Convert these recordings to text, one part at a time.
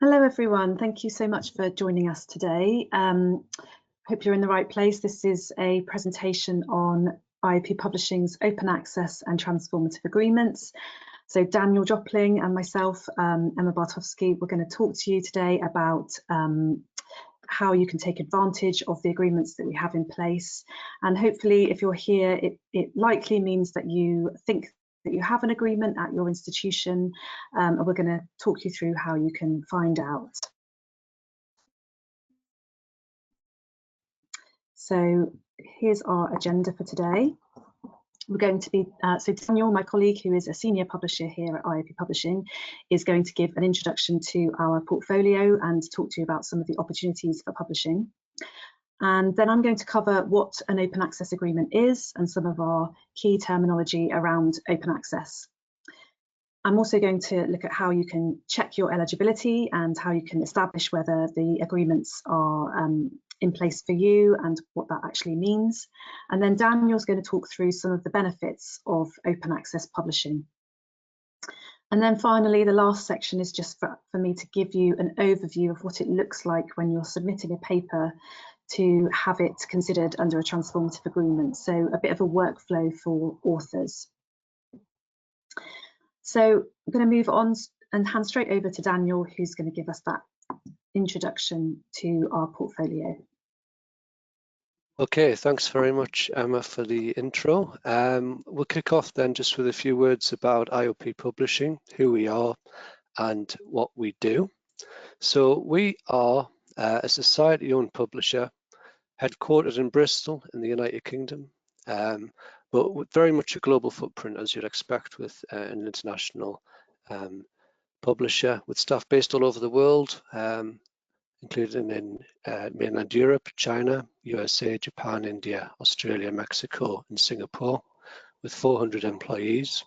Hello everyone, thank you so much for joining us today. Hope you're in the right place. This is a presentation on IOP Publishing's open access and transformative agreements. So Daniel Jopling and myself, Emma Bartovsky, we're going to talk to you today about how you can take advantage of the agreements that we have in place. And hopefully if you're here, it likely means that you think that you have an agreement at your institution, and we're going to talk you through how you can find out. So here's our agenda for today. We're going to be, so Daniel, my colleague, who is a senior publisher here at IOP Publishing, is going to give an introduction to our portfolio and talk to you about some of the opportunities for publishing. And then I'm going to cover what an open access agreement is and some of our key terminology around open access. I'm also going to look at how you can check your eligibility and how you can establish whether the agreements are in place for you and what that actually means. And then Daniel's going to talk through some of the benefits of open access publishing. And then finally, the last section is just for me to give you an overview of what it looks like when you're submitting a paper to have it considered under a transformative agreement. So a bit of a workflow for authors. So I'm going to move on and hand straight over to Daniel, who's going to give us that introduction to our portfolio. Okay, thanks very much, Emma, for the intro. We'll kick off then just with a few words about IOP Publishing, who we are and what we do. So we are a society-owned publisher headquartered in Bristol in the United Kingdom, but with very much a global footprint, as you'd expect with an international publisher, with staff based all over the world, including in mainland Europe, China, USA, Japan, India, Australia, Mexico, and Singapore, with 400 employees.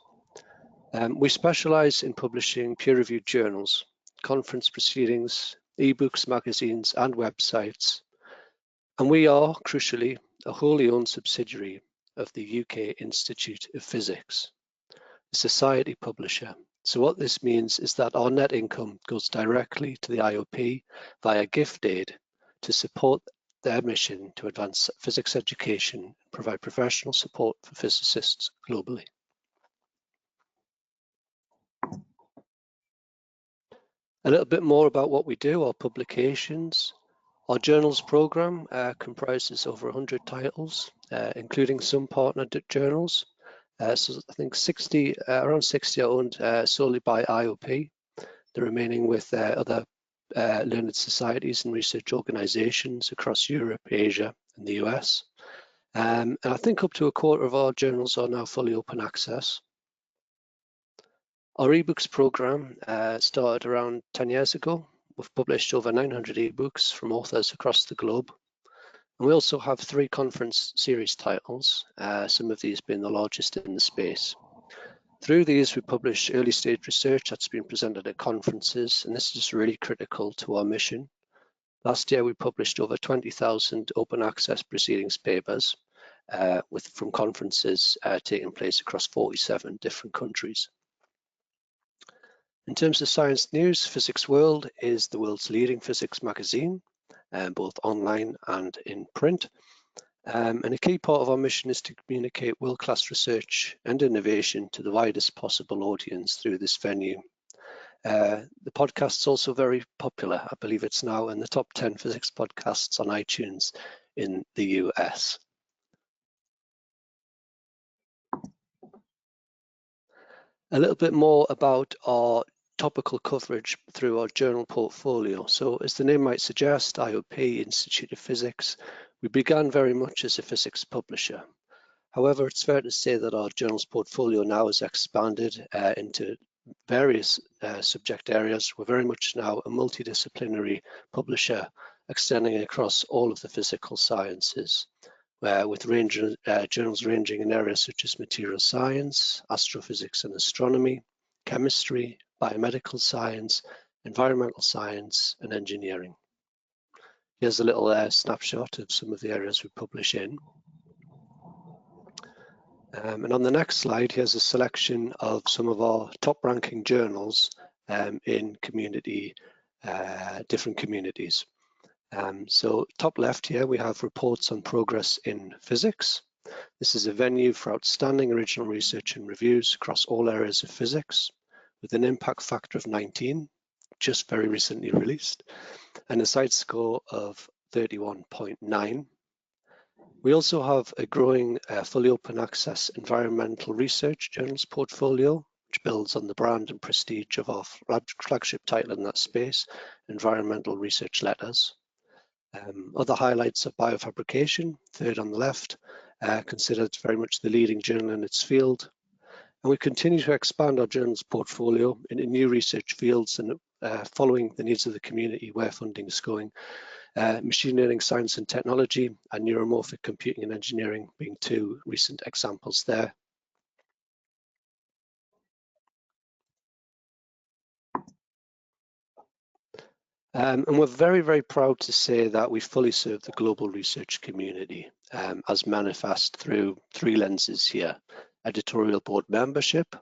We specialize in publishing peer-reviewed journals, conference proceedings, ebooks, magazines, and websites. And we are, crucially, a wholly owned subsidiary of the UK Institute of Physics, a society publisher. So what this means is that our net income goes directly to the IOP via gift aid to support their mission to advance physics education and provide professional support for physicists globally. A little bit more about what we do, our publications. Our journals program comprises over 100 titles, including some partner journals. So I think around 60 are owned solely by IOP, the remaining with other learned societies and research organizations across Europe, Asia, and the US. And I think up to a quarter of our journals are now fully open access. Our ebooks program started around 10 years ago. We've published over 900 ebooks from authors across the globe. And we also have 3 conference series titles, some of these being the largest in the space. Through these, we publish early stage research that's been presented at conferences, and this is really critical to our mission. Last year, we published over 20,000 open access proceedings papers from conferences taking place across 47 different countries. In terms of science news, Physics World is the world's leading physics magazine, both online and in print. And a key part of our mission is to communicate world-class research and innovation to the widest possible audience through this venue. The podcast is also very popular. I believe it's now in the top 10 physics podcasts on iTunes in the US. A little bit more about our topical coverage through our journal portfolio. So as the name might suggest, IOP, Institute of Physics, we began very much as a physics publisher. However, it's fair to say that our journals portfolio now has expanded into various subject areas. We're very much now a multidisciplinary publisher extending across all of the physical sciences, with journals ranging in areas such as material science, astrophysics and astronomy, chemistry, biomedical science, environmental science, and engineering. Here's a little snapshot of some of the areas we publish in. And on the next slide, here's a selection of some of our top ranking journals in community different communities. So top left here, we have reports on progress in physics. This is a venue for outstanding original research and reviews across all areas of physics, with an impact factor of 19, just very recently released, and a CITE score of 31.9. We also have a growing fully open access environmental research journals portfolio, which builds on the brand and prestige of our flagship title in that space, Environmental Research Letters. Other highlights of biofabrication, third on the left, considered very much the leading journal in its field. And we continue to expand our journals portfolio into new research fields and following the needs of the community where funding is going. Machine learning, science and technology, and neuromorphic computing and engineering being two recent examples there. And we're very, very proud to say that we fully serve the global research community as manifest through three lenses here: editorial board membership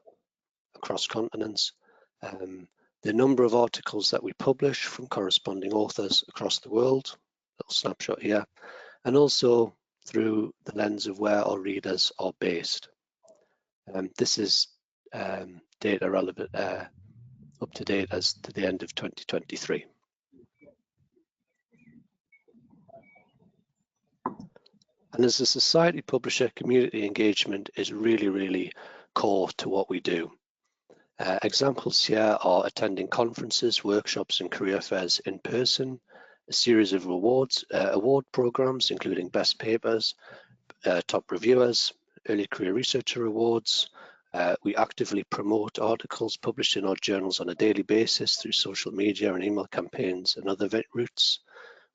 across continents, the number of articles that we publish from corresponding authors across the world, little snapshot here, and also through the lens of where our readers are based. This is data relevant, up to date as to the end of 2023. And as a society publisher, community engagement is really, really core to what we do. Examples here are attending conferences, workshops and career fairs in person, a series of award programs, including best papers, top reviewers, early career researcher awards. We actively promote articles published in our journals on a daily basis through social media and email campaigns and other routes.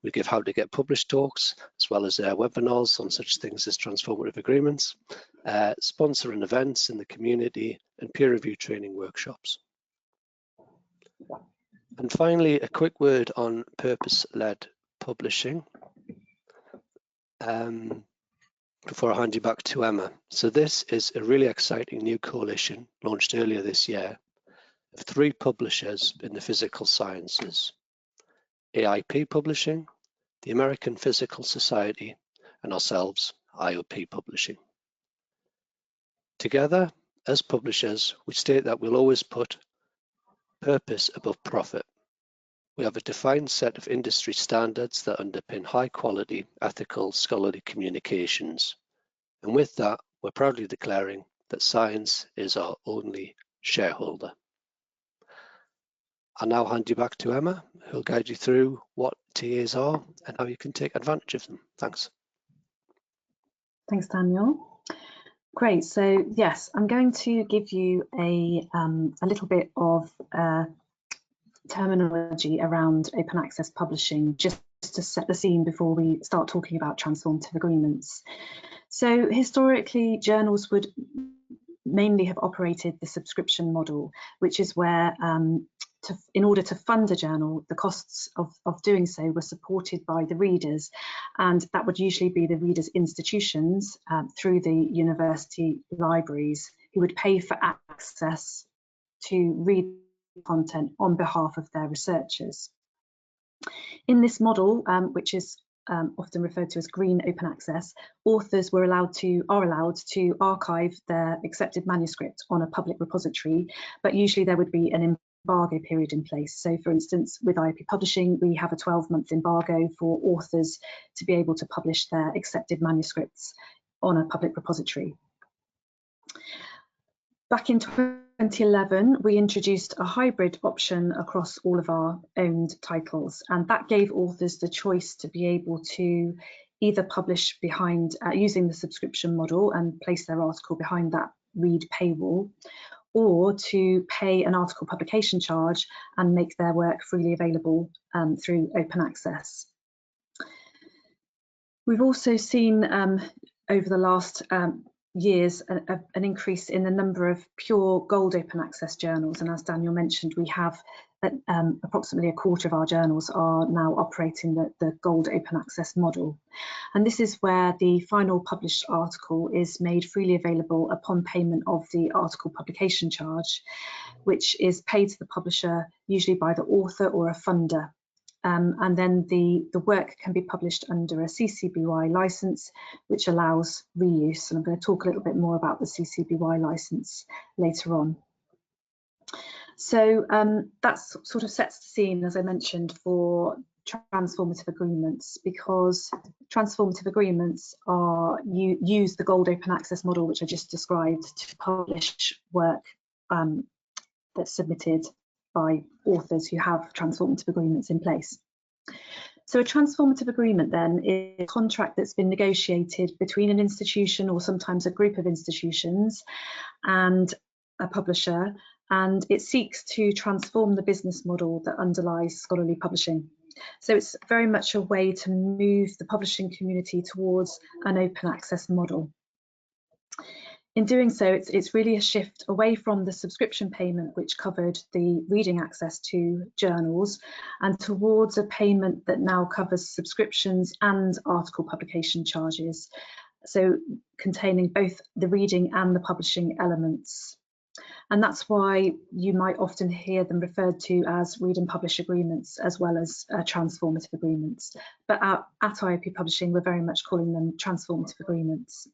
We give how to get published talks, as well as webinars on such things as transformative agreements, sponsoring events in the community and peer review training workshops. And finally, a quick word on purpose-led publishing before I hand you back to Emma. So this is a really exciting new coalition launched earlier this year of 3 publishers in the physical sciences: IOP Publishing, the American Physical Society, and ourselves, IOP Publishing. Together, as publishers, we state that we'll always put purpose above profit. We have a defined set of industry standards that underpin high quality, ethical, scholarly communications. And with that, we're proudly declaring that science is our only shareholder. I'll now hand you back to Emma, who'll guide you through what TAs are and how you can take advantage of them. Thanks. Thanks, Daniel. Great. So yes, I'm going to give you a little bit of terminology around open access publishing, just to set the scene before we start talking about transformative agreements. So historically, journals would mainly have operated the subscription model, which is where in order to fund a journal, the costs of doing so were supported by the readers, and that would usually be the readers' institutions through the university libraries, who would pay for access to read content on behalf of their researchers. In this model, which is often referred to as green open access, authors are allowed to archive their accepted manuscript on a public repository, but usually there would be an embargo period in place. So for instance, with IOP Publishing, we have a 12-month embargo for authors to be able to publish their accepted manuscripts on a public repository. Back in 2011, we introduced a hybrid option across all of our owned titles, and that gave authors the choice to be able to either publish behind using the subscription model and place their article behind that read paywall, or to pay an article publication charge and make their work freely available through open access. We've also seen over the last years an increase in the number of pure gold open access journals, and as Daniel mentioned, we have approximately a quarter of our journals are now operating the Gold Open Access model. And this is where the final published article is made freely available upon payment of the article publication charge, which is paid to the publisher, usually by the author or a funder. And then the work can be published under a CC-BY license, which allows reuse. And I'm going to talk a little bit more about the CC-BY license later on. So that sort of sets the scene, as I mentioned, for transformative agreements, because transformative agreements use the Gold Open Access model, which I just described, to publish work that's submitted by authors who have transformative agreements in place. So a transformative agreement then is a contract that's been negotiated between an institution or sometimes a group of institutions and a publisher, and it seeks to transform the business model that underlies scholarly publishing. So it's very much a way to move the publishing community towards an open access model. In doing so, it's really a shift away from the subscription payment, which covered the reading access to journals, and towards a payment that now covers subscriptions and article publication charges, so containing both the reading and the publishing elements. And that's why you might often hear them referred to as read and publish agreements, as well as transformative agreements. But at IOP Publishing, we're very much calling them transformative agreements.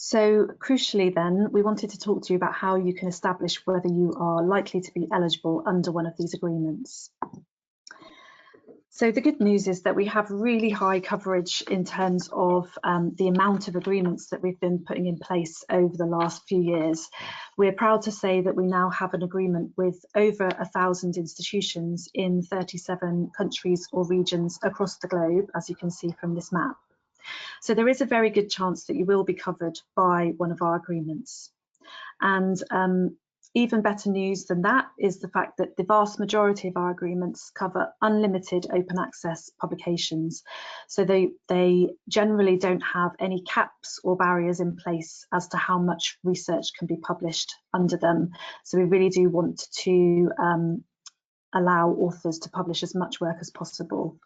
So crucially then, we wanted to talk to you about how you can establish whether you are likely to be eligible under one of these agreements. So the good news is that we have really high coverage in terms of the amount of agreements that we've been putting in place over the last few years. We're proud to say that we now have an agreement with over 1,000 institutions in 37 countries or regions across the globe, as you can see from this map. So there is a very good chance that you will be covered by one of our agreements. And even better news than that is the fact that the vast majority of our agreements cover unlimited open access publications. So they generally don't have any caps or barriers in place as to how much research can be published under them. So we really do want to allow authors to publish as much work as possible.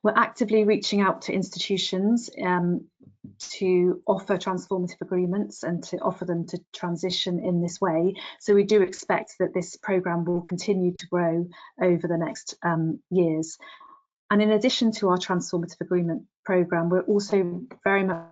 We're actively reaching out to institutions to offer transformative agreements and to offer them to transition in this way. So we do expect that this programme will continue to grow over the next years. And in addition to our transformative agreement programme, we're also very much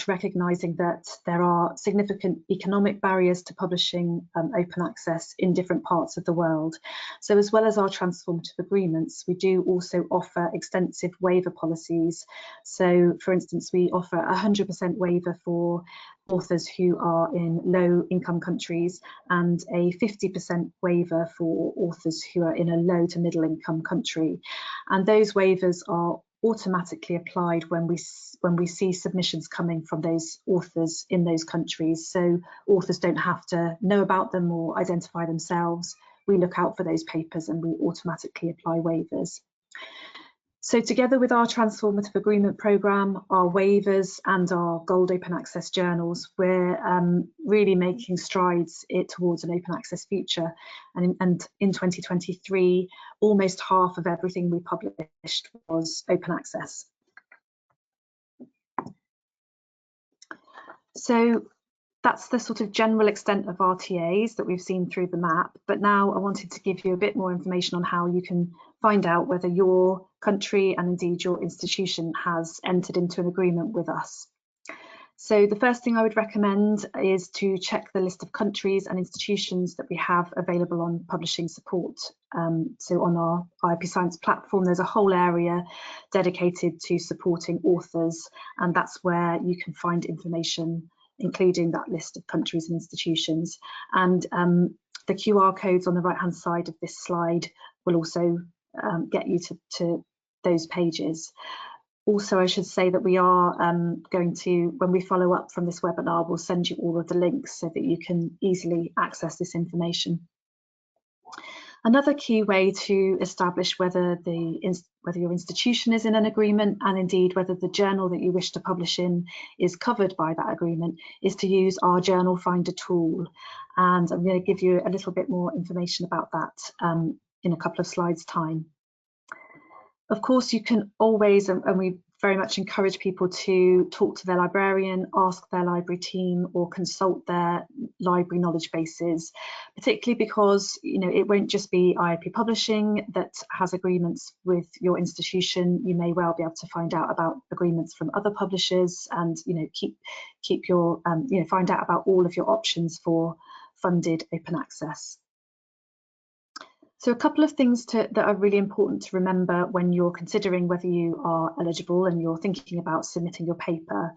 recognising that there are significant economic barriers to publishing open access in different parts of the world. So as well as our transformative agreements, we do also offer extensive waiver policies. So for instance, we offer 100% waiver for authors who are in low income countries and a 50% waiver for authors who are in a low to middle income country. And those waivers are automatically applied when we see submissions coming from those authors in those countries. So authors don't have to know about them or identify themselves. We look out for those papers and we automatically apply waivers. So together with our transformative agreement programme, our waivers and our Gold Open Access journals, we're really making strides towards an open access future. And in 2023, almost half of everything we published was open access. So that's the sort of general extent of RTAs that we've seen through the map. But now I wanted to give you a bit more information on how you can find out whether your country and indeed your institution has entered into an agreement with us. So the first thing I would recommend is to check the list of countries and institutions that we have available on publishing support. So on our IOP Science platform, there's a whole area dedicated to supporting authors, and that's where you can find information including that list of countries and institutions. And the QR codes on the right-hand side of this slide will also get you to those pages. Also, I should say that we are going to, when we follow up from this webinar, we'll send you all of the links so that you can easily access this information. Another key way to establish whether your institution is in an agreement, and indeed whether the journal that you wish to publish in is covered by that agreement, is to use our journal finder tool. And I'm going to give you a little bit more information about that in a couple of slides' time. Of course, you can always, and we very much encourage people to talk to their librarian, ask their library team, or consult their library knowledge bases, particularly because it won't just be IOP Publishing that has agreements with your institution. You may well be able to find out about agreements from other publishers, and keep your find out about all of your options for funded open access. So a couple of things that are really important to remember when you're considering whether you are eligible and you're thinking about submitting your paper.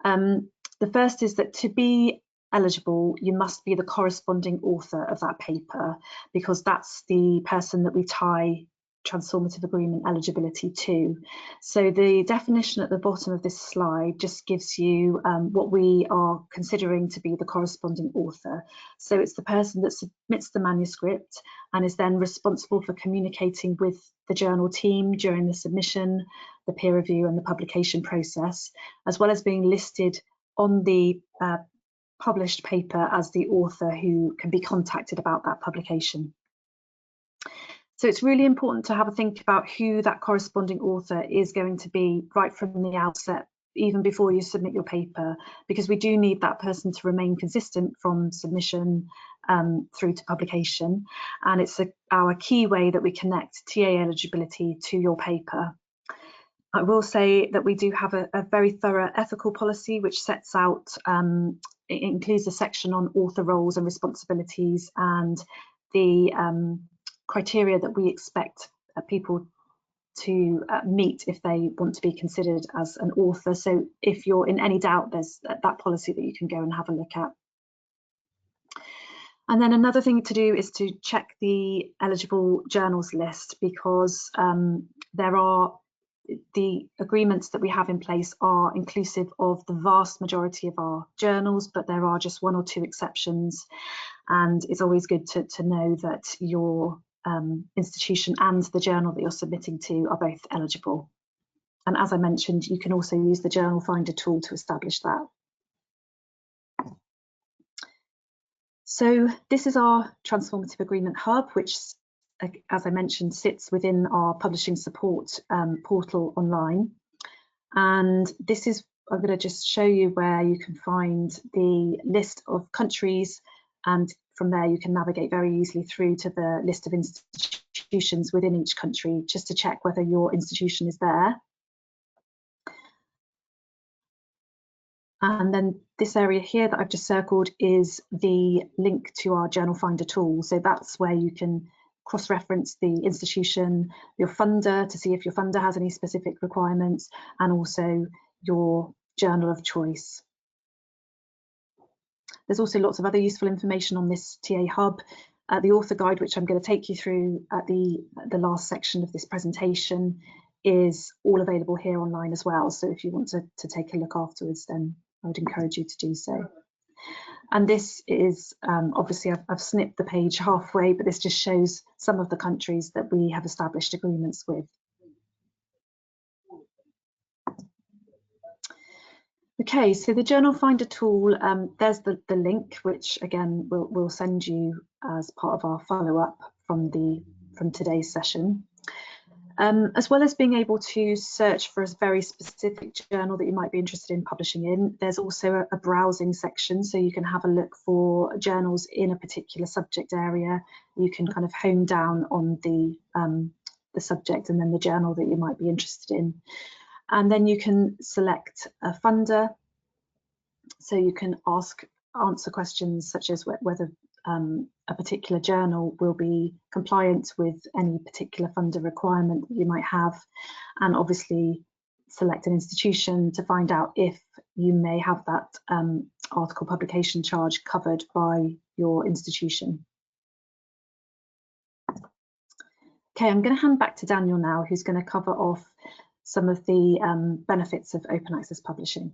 The first is that to be eligible, you must be the corresponding author of that paper, because that's the person that we tie transformative agreement eligibility to. So the definition at the bottom of this slide just gives you what we are considering to be the corresponding author. So it's the person that submits the manuscript and is then responsible for communicating with the journal team during the submission, the peer review and the publication process, as well as being listed on the published paper as the author who can be contacted about that publication. So it's really important to have a think about who that corresponding author is going to be right from the outset, even before you submit your paper, because we do need that person to remain consistent from submission through to publication. And it's our key way that we connect TA eligibility to your paper. I will say that we do have a very thorough ethical policy which sets out, it includes a section on author roles and responsibilities and the criteria that we expect people to meet if they want to be considered as an author. So if you're in any doubt, there's that policy that you can go and have a look at. And then another thing to do is to check the eligible journals list, because the agreements that we have in place are inclusive of the vast majority of our journals, but there are just one or two exceptions. And it's always good to know that your institution and the journal that you're submitting to are both eligible. And as I mentioned, you can also use the journal finder tool to establish that. So this is our transformative agreement hub, which, as I mentioned, sits within our publishing support portal online. And this is, I'm going to just show you where you can find the list of countries, and from there you can navigate very easily through to the list of institutions within each country, just to check whether your institution is there. And then this area here that I've just circled is the link to our journal finder tool. So that's where you can cross-reference the institution, your funder, to see if your funder has any specific requirements, and also your journal of choice. There's also lots of other useful information on this TA hub. The author guide, which I'm going to take you through at the last section of this presentation, is all available here online as well. So if you want to take a look afterwards, then I would encourage you to do so. And this is, obviously I've snipped the page halfway, but this just shows some of the countries that we have established agreements with. Okay, so the journal finder tool, there's the link, which again we'll send you as part of our follow-up from today's session. As well as being able to search for a very specific journal that you might be interested in publishing in, there's also a browsing section, so you can have a look for journals in a particular subject area. You can kind of hone down on the subject and then the journal that you might be interested in. And then you can select a funder, so you can answer questions such as whether a particular journal will be compliant with any particular funder requirement that you might have, and obviously select an institution to find out if you may have that article publication charge covered by your institution. Okay, I'm going to hand back to Daniel now, who's going to cover off some of the benefits of open access publishing.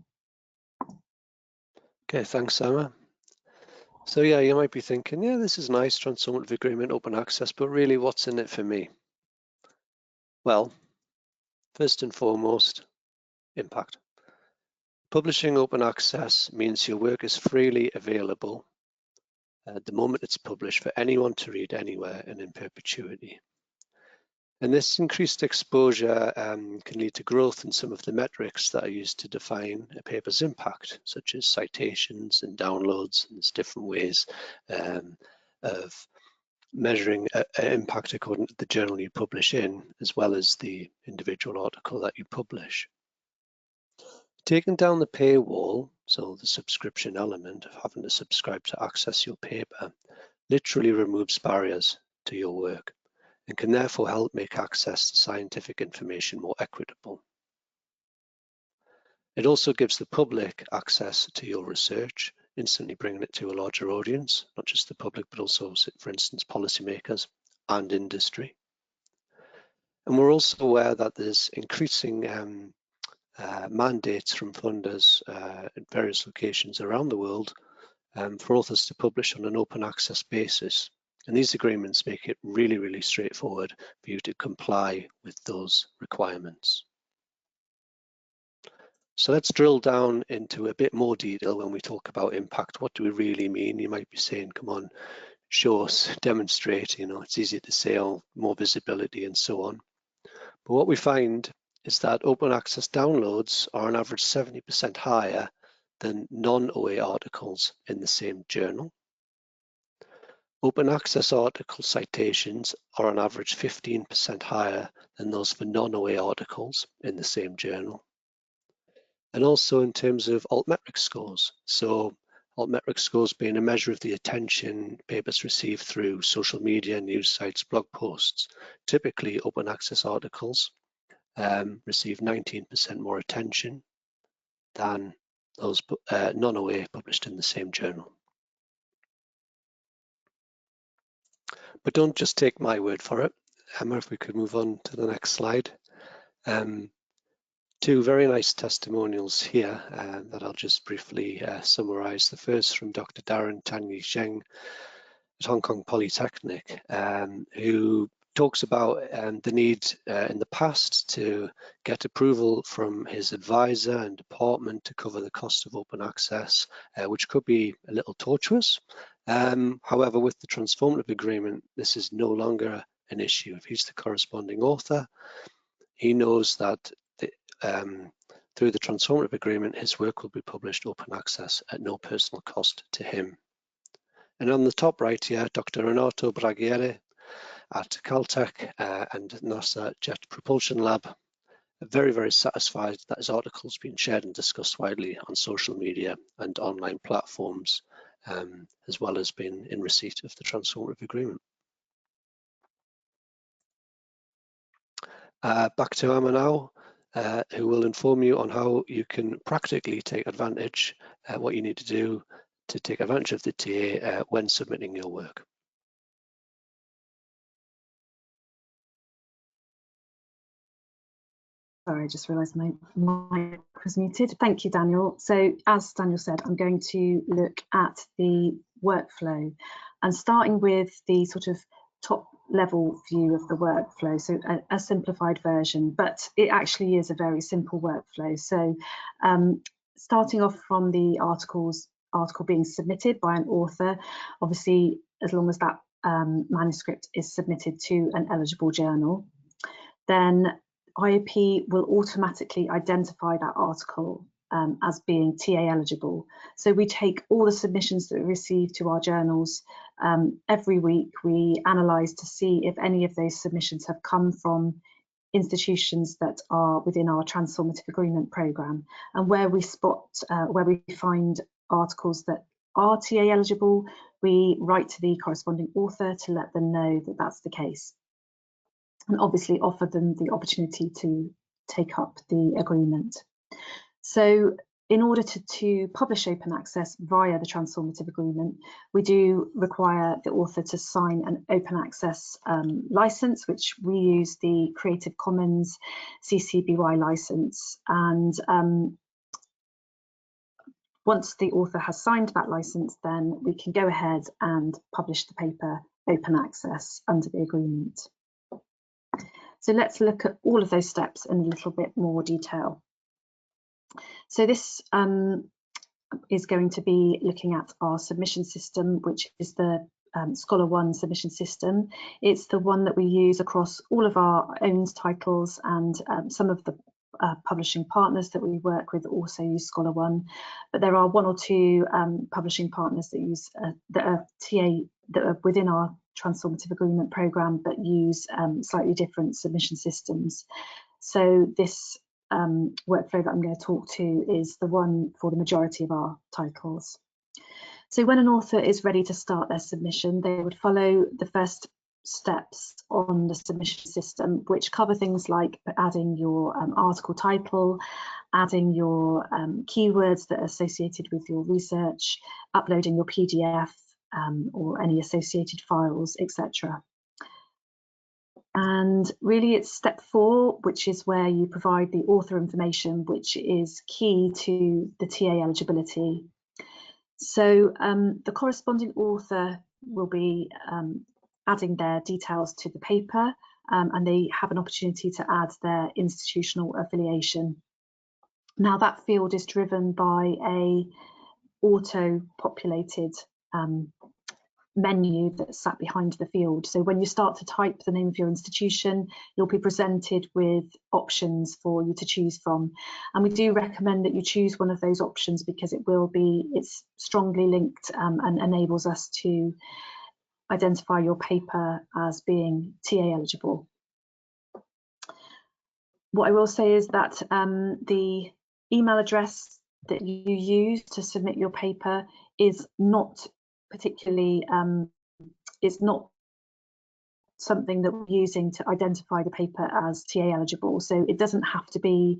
Okay, thanks, Emma. So yeah, you might be thinking, yeah, this is nice, transformative agreement, open access, but really what's in it for me? Well, first and foremost, impact. Publishing open access means your work is freely available at the moment it's published for anyone to read anywhere and in perpetuity. And this increased exposure can lead to growth in some of the metrics that are used to define a paper's impact, such as citations and downloads, and there's different ways of measuring impact according to the journal you publish in, as well as the individual article that you publish. Taking down the paywall, so the subscription element of having to subscribe to access your paper, literally removes barriers to your work and can therefore help make access to scientific information more equitable. It also gives the public access to your research, instantly bringing it to a larger audience, not just the public, but also, for instance, policymakers and industry. And we're also aware that there's increasing mandates from funders at various locations around the world for authors to publish on an open access basis. And these agreements make it really, really straightforward for you to comply with those requirements. So let's drill down into a bit more detail when we talk about impact. What do we really mean? You might be saying, come on, show us, demonstrate, it's easy to say, oh, more visibility and so on. But what we find is that open access downloads are on average 70% higher than non-OA articles in the same journal. Open access article citations are on average 15% higher than those for non-OA articles in the same journal. And also in terms of altmetric scores. So altmetric scores being a measure of the attention papers receive through social media, news sites, blog posts. Typically open access articles receive 19% more attention than those non-OA published in the same journal. But don't just take my word for it. Emma, if we could move on to the next slide. Two very nice testimonials here that I'll just briefly summarize. The first from Dr. Darren Tanyi Zheng at Hong Kong Polytechnic, who talks about the need in the past to get approval from his advisor and department to cover the cost of open access, which could be a little tortuous. However, with the transformative agreement, this is no longer an issue. If he's the corresponding author, he knows that through the transformative agreement, his work will be published open access at no personal cost to him. And on the top right here, Dr. Renato Braghiere at Caltech and NASA Jet Propulsion Lab, very, very satisfied that his article's been shared and discussed widely on social media and online platforms, as well as being in receipt of the transformative agreement. Back to Emma now, who will inform you on how you can practically take advantage, what you need to do to take advantage of the TA when submitting your work. Sorry, I just realised my mic was muted. Thank you, Daniel. So as Daniel said, I'm going to look at the workflow and starting with the sort of top level view of the workflow, so a simplified version, but it actually is a very simple workflow. So starting off from the article being submitted by an author, obviously as long as that manuscript is submitted to an eligible journal, then IOP will automatically identify that article as being TA eligible. So we take all the submissions that we receive to our journals every week. We analyse to see if any of those submissions have come from institutions that are within our transformative agreement programme, and where we find articles that are TA eligible, we write to the corresponding author to let them know that that's the case, and obviously offer them the opportunity to take up the agreement. So in order to publish open access via the transformative agreement, we do require the author to sign an open access license, which we use the Creative Commons CC BY license. And once the author has signed that license, then we can go ahead and publish the paper open access under the agreement. So let's look at all of those steps in a little bit more detail. So this is going to be looking at our submission system, which is the Scholar One submission system. It's the one that we use across all of our own titles, and some of the publishing partners that we work with also use Scholar One, but there are one or two publishing partners that use that are within our transformative agreement program, but use slightly different submission systems. So this workflow that I'm going to talk to is the one for the majority of our titles. So when an author is ready to start their submission, they would follow the first steps on the submission system, which cover things like adding your article title, adding your keywords that are associated with your research, uploading your PDF or any associated files, etc. And really it's step 4, which is where you provide the author information, which is key to the TA eligibility. So the corresponding author will be adding their details to the paper, and they have an opportunity to add their institutional affiliation. Now that field is driven by a auto-populated menu that's sat behind the field. So when you start to type the name of your institution, you'll be presented with options for you to choose from. And we do recommend that you choose one of those options because it's strongly linked and enables us to identify your paper as being TA eligible. What I will say is that the email address that you use to submit your paper is not particularly, it's not something that we're using to identify the paper as TA eligible. So it doesn't have to be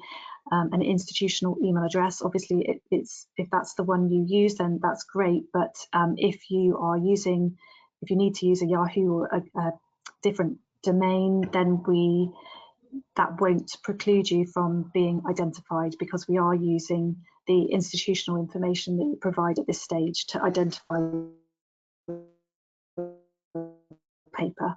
an institutional email address. Obviously, if that's the one you use, then that's great. But if you need to use a Yahoo or a different domain, then that won't preclude you from being identified, because we are using the institutional information that you provide at this stage to identify paper.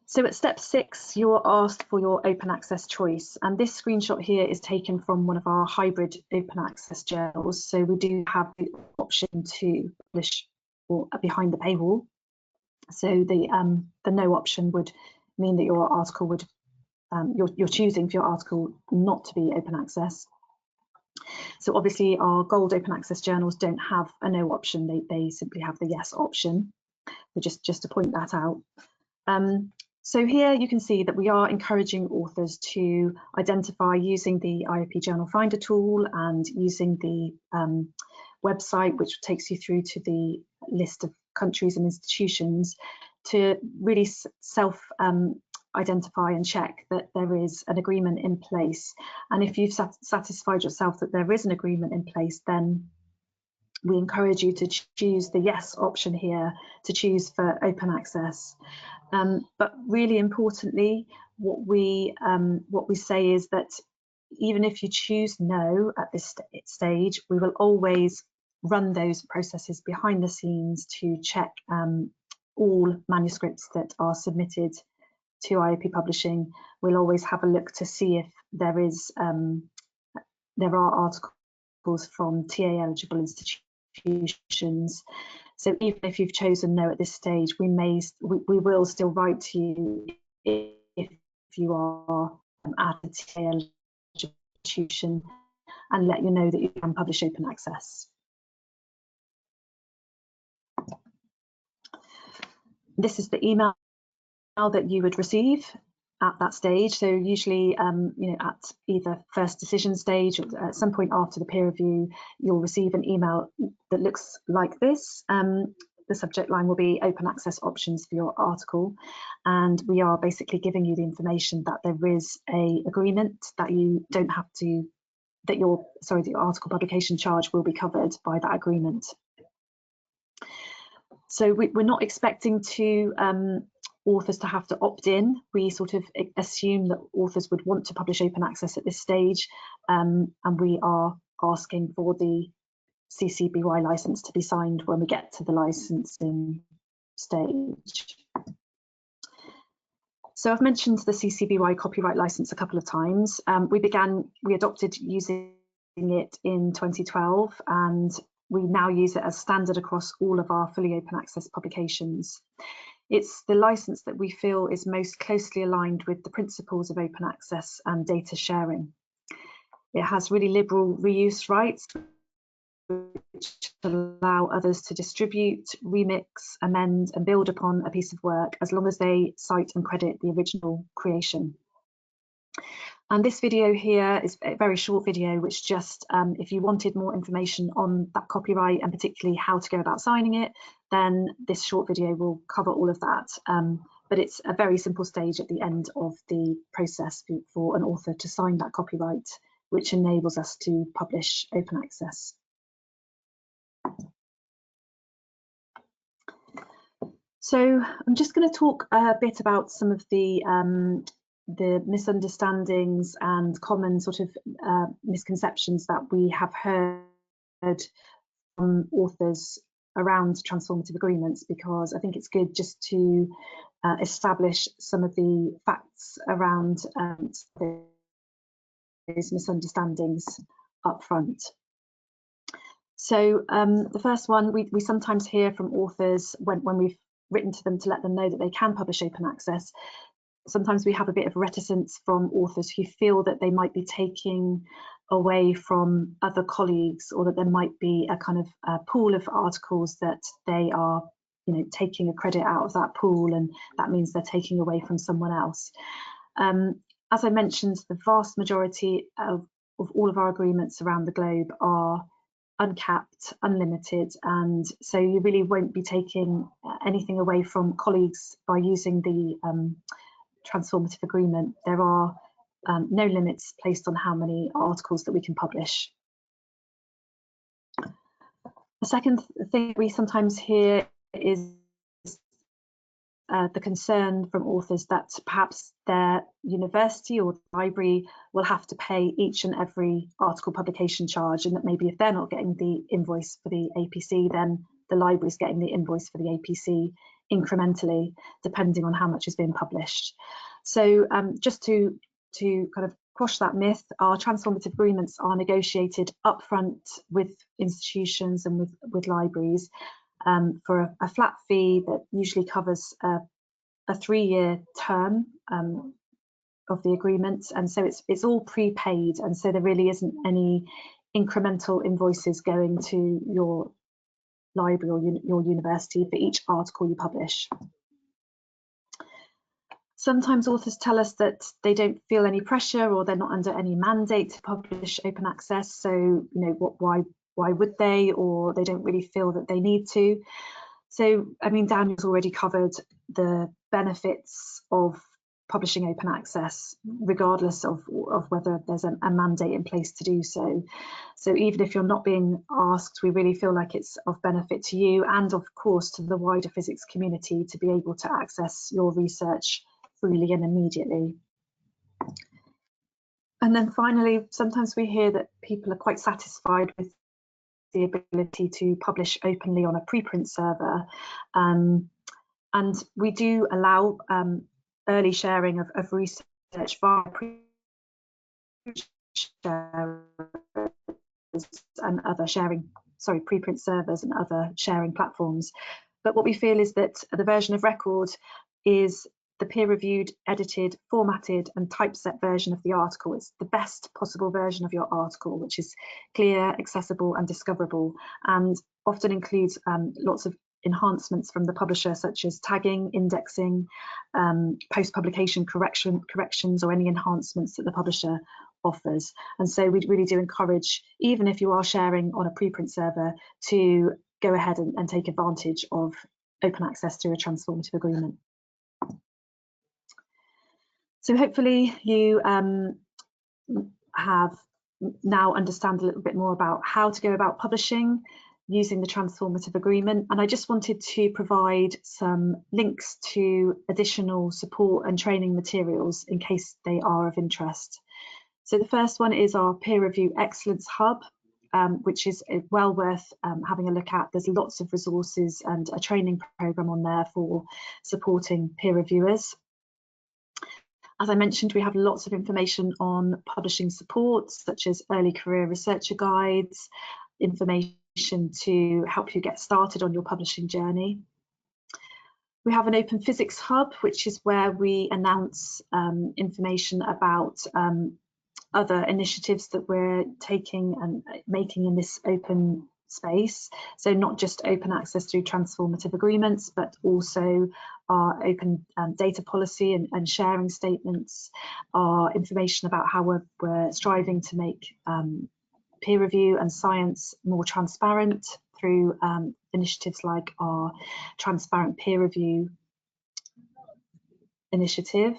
So at step 6, you're asked for your open access choice, and this screenshot here is taken from one of our hybrid open access journals. So we do have the option to publish behind the paywall. So the no option would mean that your article would you're choosing for your article not to be open access. So obviously our gold open access journals don't have a no option, they simply have the yes option. So just to point that out. So here you can see that we are encouraging authors to identify using the IOP Journal Finder tool and using the website, which takes you through to the list of countries and institutions, to really self-identify and check that there is an agreement in place. And if you've satisfied yourself that there is an agreement in place, then we encourage you to choose the yes option here to choose for open access. But really importantly, what we say is that even if you choose no at this stage, we will always run those processes behind the scenes to check all manuscripts that are submitted to IOP Publishing. We'll always have a look to see if there are articles from TA eligible institutions. So even if you've chosen no at this stage, we will still write to you if you are at a TA eligible institution and let you know that you can publish open access. This is the email that you would receive at that stage. So usually, at either first decision stage or at some point after the peer review, you'll receive an email that looks like this. The subject line will be open access options for your article, and we are basically giving you the information that there is a agreement that you don't have to, that your article publication charge will be covered by that agreement. So we're not expecting to authors to have to opt in. We sort of assume that authors would want to publish open access at this stage, and we are asking for the CC BY license to be signed when we get to the licensing stage. So I've mentioned the CC BY copyright license a couple of times. We adopted using it in 2012, and we now use it as standard across all of our fully open access publications. It's the license that we feel is most closely aligned with the principles of open access and data sharing. It has really liberal reuse rights, which allow others to distribute, remix, amend and build upon a piece of work as long as they cite and credit the original creation. And this video here is a very short video, which just, if you wanted more information on that copyright and particularly how to go about signing it, then this short video will cover all of that. But it's a very simple stage at the end of the process for an author to sign that copyright, which enables us to publish open access. So I'm just going to talk a bit about some of the misunderstandings and common sort of misconceptions that we have heard from authors around transformative agreements, because I think it's good just to establish some of the facts around those misunderstandings up front. So the first one, we sometimes hear from authors when we've written to them to let them know that they can publish open access. Sometimes we have a bit of reticence from authors who feel that they might be taking away from other colleagues, or that there might be a kind of a pool of articles that they are, taking a credit out of that pool, and that means they're taking away from someone else. As I mentioned, the vast majority of all of our agreements around the globe are uncapped, unlimited, and so you really won't be taking anything away from colleagues by using the transformative agreement. There are no limits placed on how many articles that we can publish. The second thing we sometimes hear is the concern from authors that perhaps their university or library will have to pay each and every article publication charge, and that maybe if they're not getting the invoice for the APC, then the library is getting the invoice for the APC incrementally, depending on how much is being published. So just to kind of quash that myth, our transformative agreements are negotiated upfront with institutions and with libraries for a flat fee that usually covers a 3-year term of the agreement, and so it's all prepaid, and so there really isn't any incremental invoices going to your library or your university for each article you publish. Sometimes authors tell us that they don't feel any pressure, or they're not under any mandate to publish open access, so why would they, or they don't really feel that they need to. So I mean, Daniel's already covered the benefits of publishing open access, regardless of whether there's a mandate in place to do so. So even if you're not being asked, we really feel like it's of benefit to you, and of course to the wider physics community, to be able to access your research freely and immediately. And then finally, sometimes we hear that people are quite satisfied with the ability to publish openly on a preprint server, and we do allow early sharing of research via and other preprint servers and other sharing platforms. But what we feel is that the version of record is the peer-reviewed, edited, formatted and typeset version of the article. It's the best possible version of your article, which is clear, accessible and discoverable, and often includes lots of enhancements from the publisher, such as tagging, indexing, post-publication corrections, or any enhancements that the publisher offers. And so we really do encourage, even if you are sharing on a preprint server, to go ahead and take advantage of open access through a transformative agreement. So hopefully you have now understand a little bit more about how to go about publishing. using the transformative agreement, and I just wanted to provide some links to additional support and training materials in case they are of interest. So the first one is our Peer Review Excellence Hub, which is well worth having a look at. There's lots of resources and a training program on there for supporting peer reviewers. As I mentioned, we have lots of information on publishing support, such as early career researcher guides, information to help you get started on your publishing journey. We have an Open Physics Hub, which is where we announce information about other initiatives that we're taking and making in this open space. So not just open access through transformative agreements, but also our open data policy and sharing statements, our information about how we're striving to make peer review and science more transparent through initiatives like our Transparent Peer Review initiative.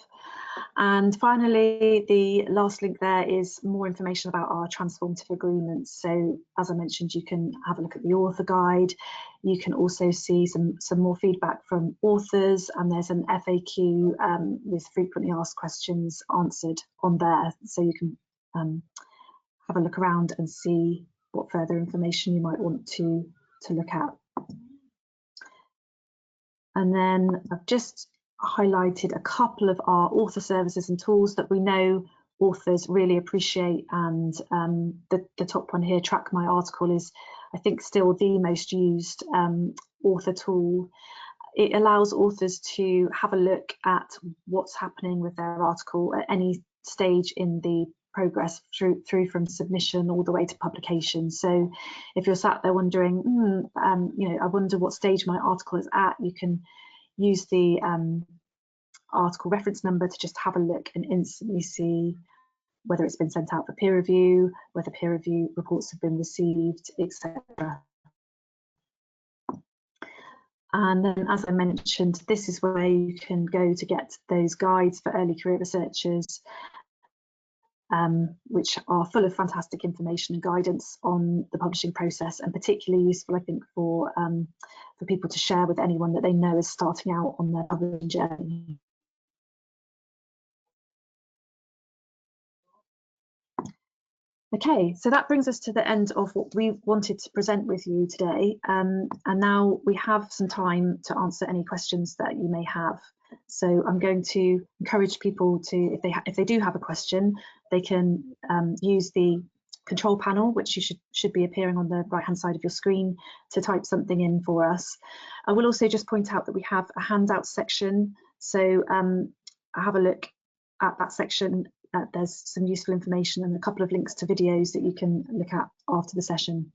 And finally, the last link there is more information about our transformative agreements. So as I mentioned, you can have a look at the author guide. You can also see some more feedback from authors, and there's an FAQ with frequently asked questions answered on there. So you can have a look around and see what further information you might want to look at. And then I've just highlighted a couple of our author services and tools that we know authors really appreciate, and the top one here, Track My Article, is I think still the most used author tool. It allows authors to have a look at what's happening with their article at any stage in the progress through from submission all the way to publication. So if you're sat there wondering, you know, I wonder what stage my article is at, you can use the article reference number to just have a look and instantly see whether it's been sent out for peer review, whether peer review reports have been received, etc. And then, as I mentioned, this is where you can go to get those guides for early career researchers, which are full of fantastic information and guidance on the publishing process, and particularly useful, I think, for people to share with anyone that they know is starting out on their publishing journey. Okay, so that brings us to the end of what we wanted to present with you today, and now we have some time to answer any questions that you may have. So I'm going to encourage people to, if they do have a question, they can use the control panel, which you should be appearing on the right hand side of your screen, to type something in for us. I will also just point out that we have a handout section, so have a look at that section. There's some useful information and a couple of links to videos that you can look at after the session.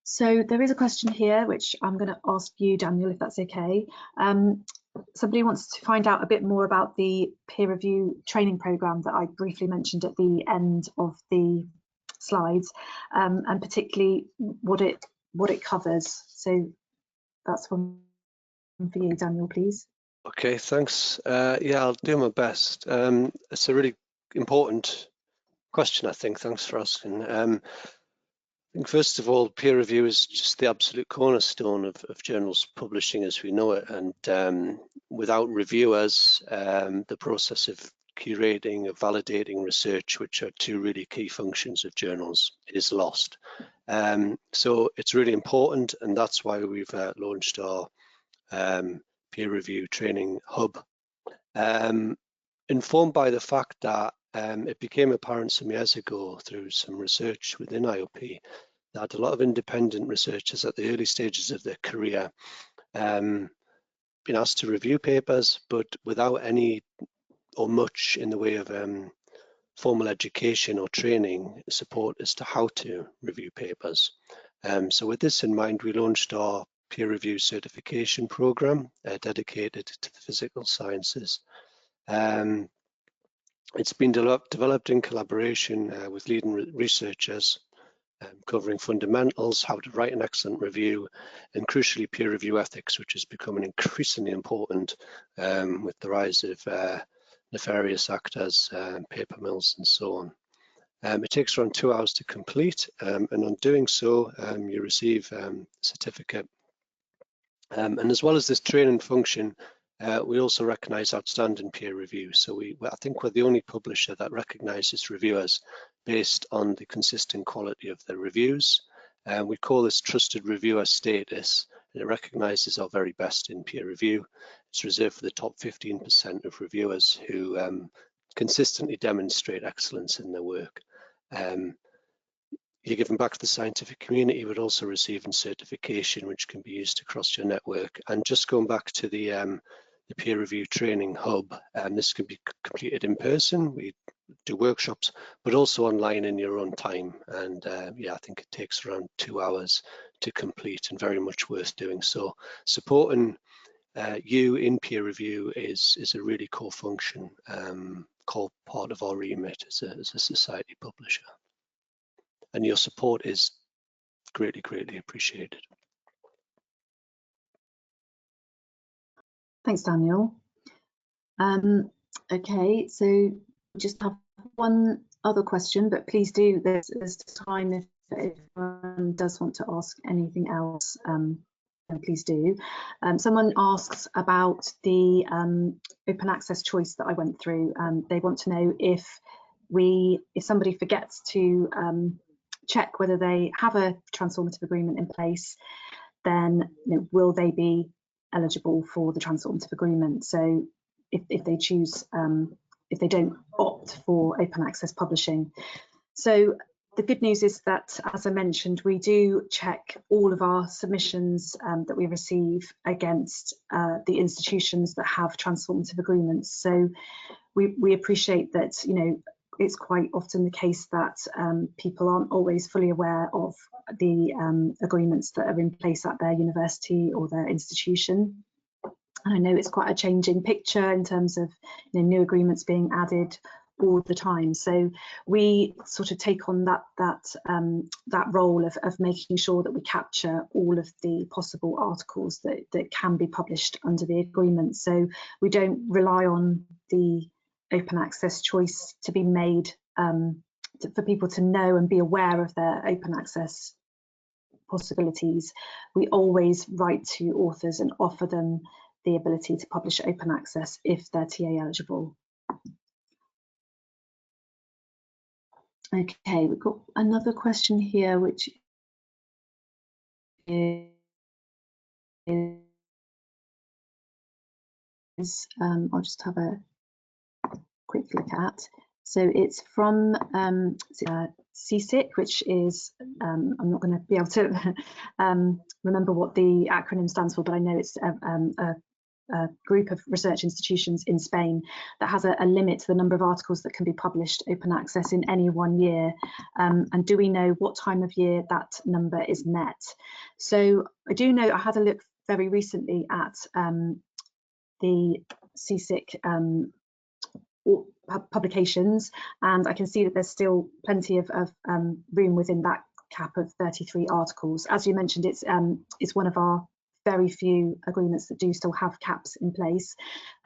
So there is a question here, which I'm going to ask you, Daniel, if that's okay. Somebody wants to find out a bit more about the peer review training program that I briefly mentioned at the end of the slides, and particularly what it covers. So that's one for you, Daniel, please. Okay, thanks. Yeah, I'll do my best. It's a really important question, I think. Thanks for asking. I think first of all, peer review is just the absolute cornerstone of journals publishing as we know it, and without reviewers, the process of curating, of validating research, which are two really key functions of journals, is lost. So it's really important, and that's why we've launched our peer review training hub, informed by the fact that it became apparent some years ago through some research within IOP that a lot of independent researchers at the early stages of their career been asked to review papers, but without any or much in the way of formal education or training support as to how to review papers. So with this in mind, we launched our peer review certification program dedicated to the physical sciences. It's been developed in collaboration with leading researchers, covering fundamentals, how to write an excellent review, and crucially peer review ethics, which is becoming increasingly important with the rise of nefarious actors, paper mills and so on. It takes around 2 hours to complete, and on doing so, you receive a certificate. And as well as this training function, we also recognise outstanding peer review. So I think we're the only publisher that recognises reviewers based on the consistent quality of their reviews. We call this trusted reviewer status, and it recognises our very best in peer review. It's reserved for the top 15% of reviewers who consistently demonstrate excellence in their work. You're giving back to the scientific community, but also receiving certification, which can be used across your network. And just going back to the peer review training hub, this can be completed in person. We do workshops, but also online in your own time. And yeah, I think it takes around 2 hours to complete, and very much worth doing so. Supporting you in peer review is a really core function, core part of our remit as a society publisher. And your support is greatly, greatly appreciated. Thanks, Daniel. Okay, so we just have one other question, but please do, there's time if anyone does want to ask anything else, please do. Someone asks about the open access choice that I went through. They want to know if somebody forgets to check whether they have a transformative agreement in place, then will they be eligible for the transformative agreement? So if they choose, if they don't opt for open access publishing. So the good news is that, as I mentioned, we do check all of our submissions that we receive against the institutions that have transformative agreements. So we appreciate that, it's quite often the case that people aren't always fully aware of the agreements that are in place at their university or their institution. And I know it's quite a changing picture in terms of new agreements being added all the time. So we sort of take on that role of making sure that we capture all of the possible articles that can be published under the agreement. So we don't rely on the open access choice to be made for people to know and be aware of their open access possibilities. We always write to authors and offer them the ability to publish open access if they're TA eligible. Okay, we've got another question here, which is I'll just have a quick look at. So it's from CSIC, which is, I'm not going to be able to remember what the acronym stands for, but I know it's a group of research institutions in Spain that has a limit to the number of articles that can be published open access in any 1 year. And do we know what time of year that number is met? So I do know, I had a look very recently at the CSIC publications, and I can see that there's still plenty of room within that cap of 33 articles. As you mentioned, it's one of our very few agreements that do still have caps in place,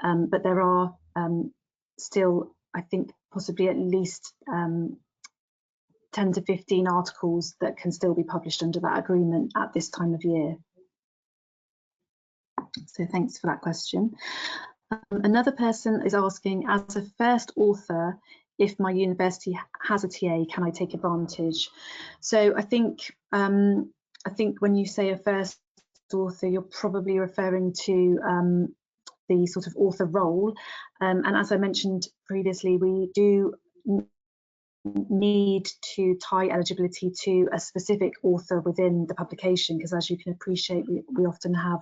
but there are still, I think, possibly at least 10 to 15 articles that can still be published under that agreement at this time of year. So thanks for that question. Another person is asking, as a first author, if my university has a TA, can I take advantage? So I think when you say a first author, you're probably referring to the sort of author role. And as I mentioned previously, we do need to tie eligibility to a specific author within the publication, because as you can appreciate, we often have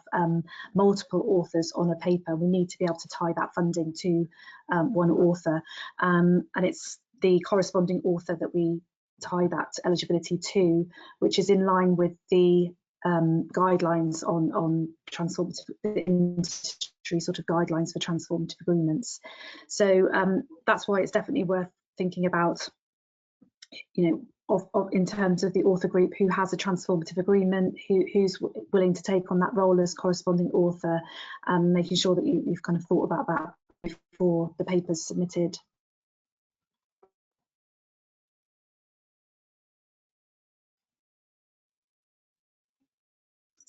multiple authors on a paper. We need to be able to tie that funding to one author, and it's the corresponding author that we tie that eligibility to, which is in line with the guidelines on transformative industry sort of guidelines for transformative agreements. So that's why it's definitely worth thinking about, in terms of the author group who has a transformative agreement, who's willing to take on that role as corresponding author, and making sure that you've kind of thought about that before the paper's submitted.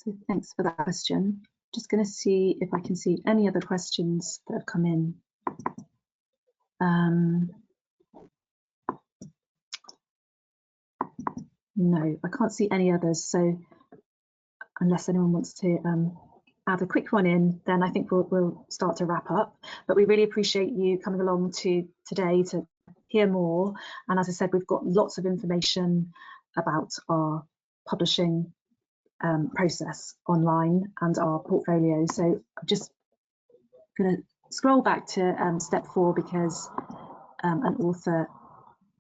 So thanks for that question. Just going to see if I can see any other questions that have come in. No, I can't see any others. So unless anyone wants to add a quick one in, then I think we'll start to wrap up. But we really appreciate you coming along today to hear more. And as I said, we've got lots of information about our publishing process online and our portfolio. So I'm just going to scroll back to step 4 because an author,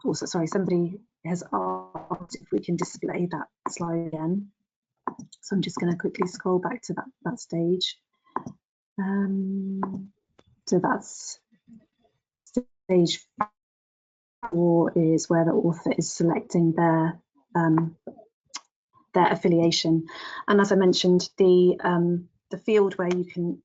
also sorry, somebody has asked if we can display that slide again. So I'm just going to quickly scroll back to that stage. So that's stage 4 is where the author is selecting their affiliation. And as I mentioned, the field where you can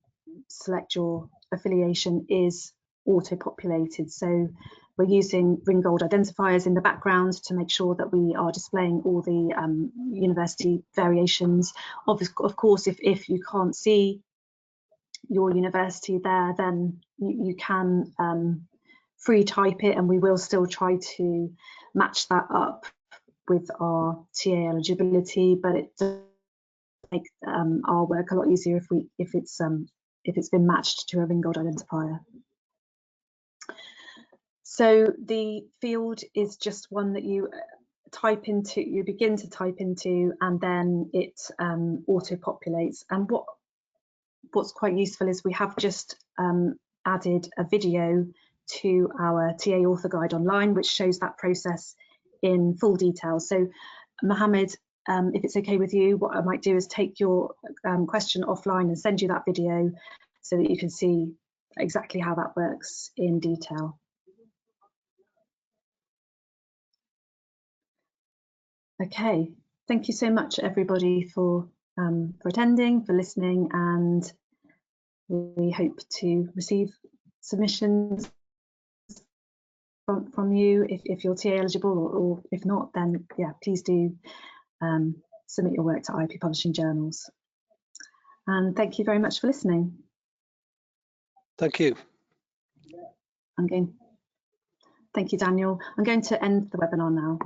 select your affiliation is auto-populated. So we're using Ringgold identifiers in the background to make sure that we are displaying all the university variations. Of course, if you can't see your university there, then you can free type it, and we will still try to match that up with our TA eligibility, but it does make our work a lot easier if it's been matched to a Ringgold identifier. So the field is just one that you begin to type into, and then it auto-populates. And what's quite useful is we have just added a video to our TA author guide online, which shows that process in full detail. So Mohammed, if it's okay with you, what I might do is take your question offline and send you that video so that you can see exactly how that works in detail. Okay, thank you so much everybody for attending, for listening, and we hope to receive submissions from you if you're TA eligible, or if not, then yeah, please do submit your work to IOP Publishing journals. And thank you very much for listening. Thank you. Thank you, Daniel. I'm going to end the webinar now.